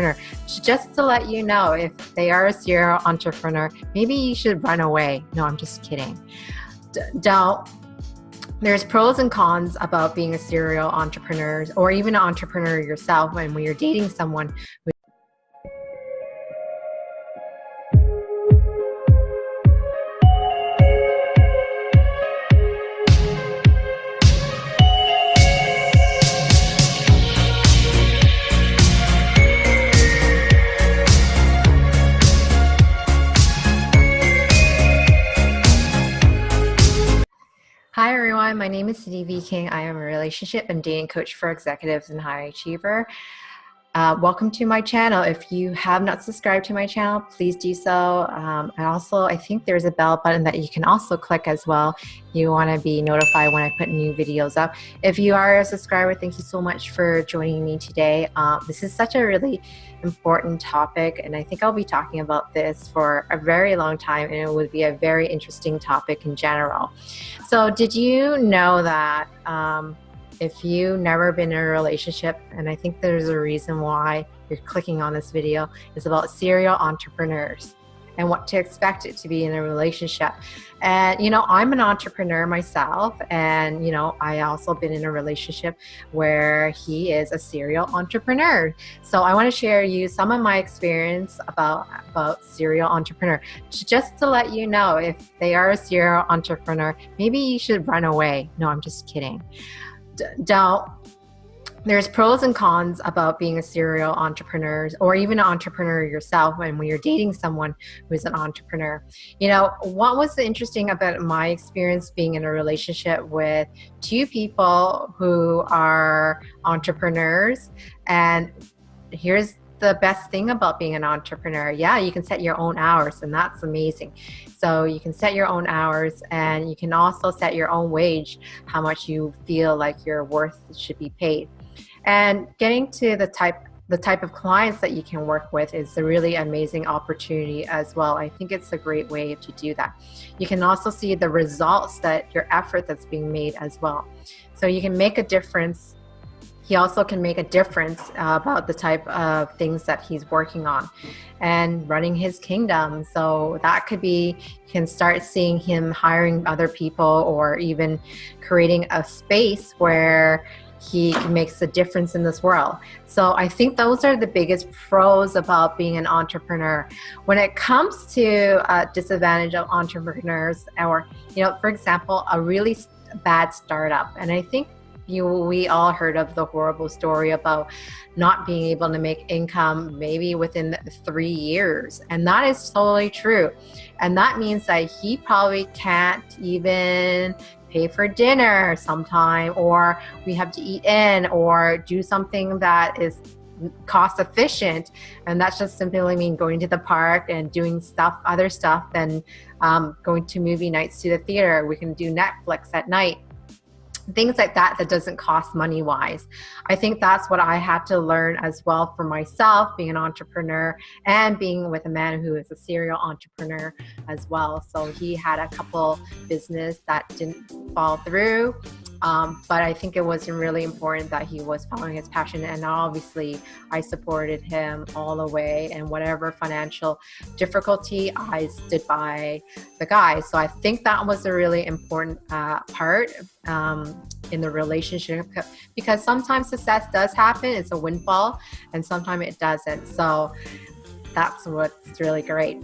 entrepreneur. Just to let you know, if they are a serial entrepreneur, maybe you should run away. No, I'm just kidding. Don't. There's pros and cons about being a serial entrepreneur or even an entrepreneur yourself when you're dating someone. Hi everyone, my name is Sindy V King. I am a relationship and dating coach for executives and high achiever. Welcome to my channel. If you have not subscribed to my channel, please do so. I think there's a bell button that you can also click as well. You want to be notified when I put new videos up. If you are a subscriber, thank you so much for joining me today. This is such a really important topic, and I think I'll be talking about this for a very long time, and it would be a very interesting topic in general. So did you know that if you've never been in a relationship, and I think there's a reason why you're clicking on this video, is about serial entrepreneurs and what to expect it to be in a relationship. And I'm an entrepreneur myself, and I also been in a relationship where he is a serial entrepreneur. So I want to share you some of my experience about serial entrepreneur. Just to let you know, if they are a serial entrepreneur, maybe you should run away. No, I'm just kidding. Don't. There's pros and cons about being a serial entrepreneur or even an entrepreneur yourself when you're dating someone who's an entrepreneur. What was interesting about my experience being in a relationship with two people who are entrepreneurs, and here's the best thing about being an entrepreneur. Yeah, you can set your own hours, and that's amazing. So you can set your own hours, and you can also set your own wage, how much you feel like your worth should be paid. And getting to the type of clients that you can work with is a really amazing opportunity as well. I think it's a great way to do that. You can also see the results that your effort that's being made as well. So you can make a difference. He also can make a difference about the type of things that he's working on and running his kingdom. So that could be, you can start seeing him hiring other people or even creating a space where he makes a difference in this world. So I think those are the biggest pros about being an entrepreneur. When it comes to disadvantage of entrepreneurs, or for example, a really bad startup, and I think we all heard of the horrible story about not being able to make income maybe within 3 years. And that is totally true. And that means that he probably can't even pay for dinner sometime, or we have to eat in or do something that is cost efficient. And that's just simply mean going to the park and doing other stuff than going to movie nights to the theater. We can do Netflix at night. Things like that doesn't cost money wise. I think that's what I had to learn as well for myself, being an entrepreneur and being with a man who is a serial entrepreneur as well. So he had a couple business that didn't fall through. But I think it was really important that he was following his passion, and obviously I supported him all the way, and whatever financial difficulty, I stood by the guy. So I think that was a really important part in the relationship, because sometimes success does happen, it's a windfall, and sometimes it doesn't. So that's what's really great.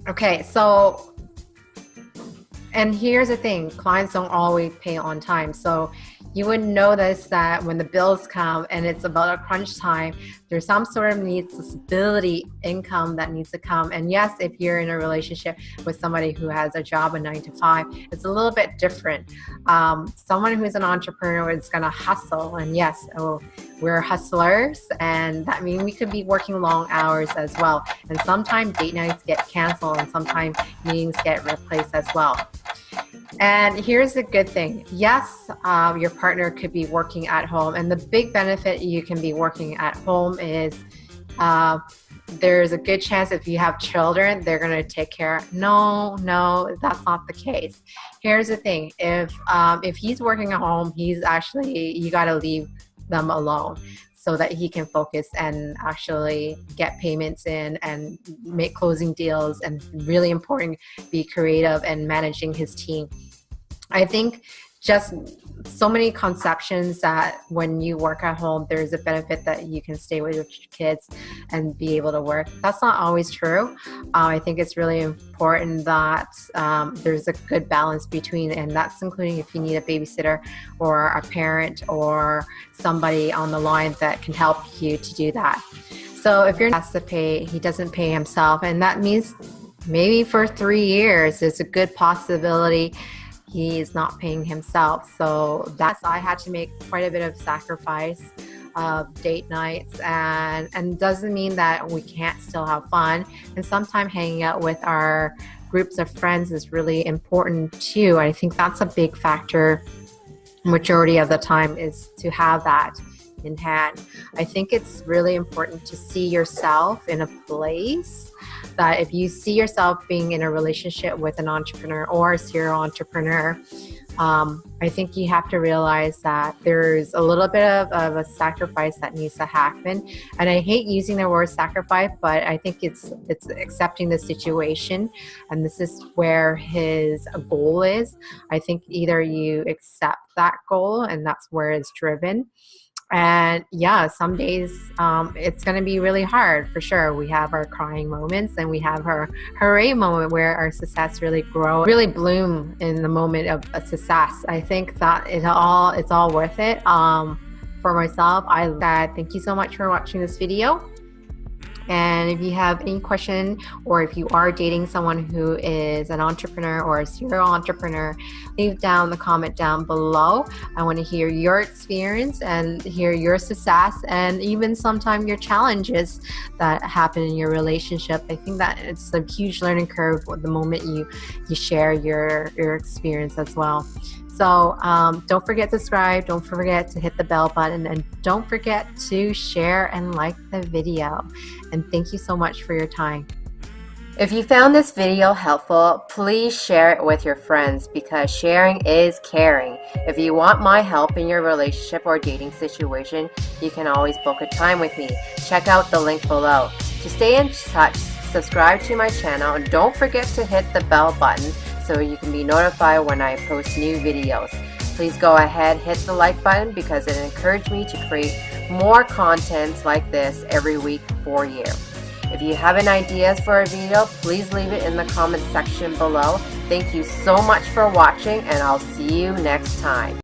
Okay, so and here's the thing, clients don't always pay on time. So you would notice that when the bills come and it's about a crunch time, there's some sort of stability income that needs to come. And yes, if you're in a relationship with somebody who has a job, a 9 to 5, it's a little bit different. Someone who's an entrepreneur is gonna hustle. And yes, we're hustlers, and that means we could be working long hours as well. And sometimes date nights get canceled, and sometimes meetings get replaced as well. And here's the good thing. Yes, your partner could be working at home, and the big benefit you can be working at home is there's a good chance if you have children, they're going to take care. No, that's not the case. Here's the thing. If he's working at home, you got to leave them alone. so that he can focus and actually get payments in and make closing deals, and really important, be creative and managing his team. I think just so many conceptions that when you work at home, there's a benefit that you can stay with your kids and be able to work. That's not always true. I think it's really important that there's a good balance between, and that's including if you need a babysitter or a parent or somebody on the line that can help you to do that. So if you're has to pay, he doesn't pay himself, and that means maybe for 3 years, there's a good possibility he's not paying himself. So I had to make quite a bit of sacrifice of date nights, and doesn't mean that we can't still have fun. And sometimes hanging out with our groups of friends is really important too. I think that's a big factor majority of the time, is to have that in hand. I think it's really important to see yourself in a place that if you see yourself being in a relationship with an entrepreneur or a serial entrepreneur, I think you have to realize that there's a little bit of a sacrifice that needs to happen. And I hate using the word sacrifice, but I think it's accepting the situation. And this is where his goal is. I think either you accept that goal and that's where it's driven. And yeah, some days it's going to be really hard for sure. We have our crying moments, and we have our hooray moment where our success really really bloom in the moment of a success. I think that it's all worth it. For myself, thank you so much for watching this video. And if you have any question, or if you are dating someone who is an entrepreneur or a serial entrepreneur, leave down the comment down below. I want to hear your experience and hear your success, and even sometimes your challenges that happen in your relationship. I think that it's a huge learning curve the moment you share your experience as well. So don't forget to subscribe, don't forget to hit the bell button, and don't forget to share and like the video. And thank you so much for your time. If you found this video helpful, please share it with your friends, because sharing is caring. If you want my help in your relationship or dating situation, you can always book a time with me. Check out the link below. To stay in touch, subscribe to my channel, and don't forget to hit the bell button so you can be notified when I post new videos. Please go ahead, hit the like button, because it encouraged me to create more contents like this every week for you. If you have any ideas for a video, please leave it in the comment section below. Thank you so much for watching, and I'll see you next time.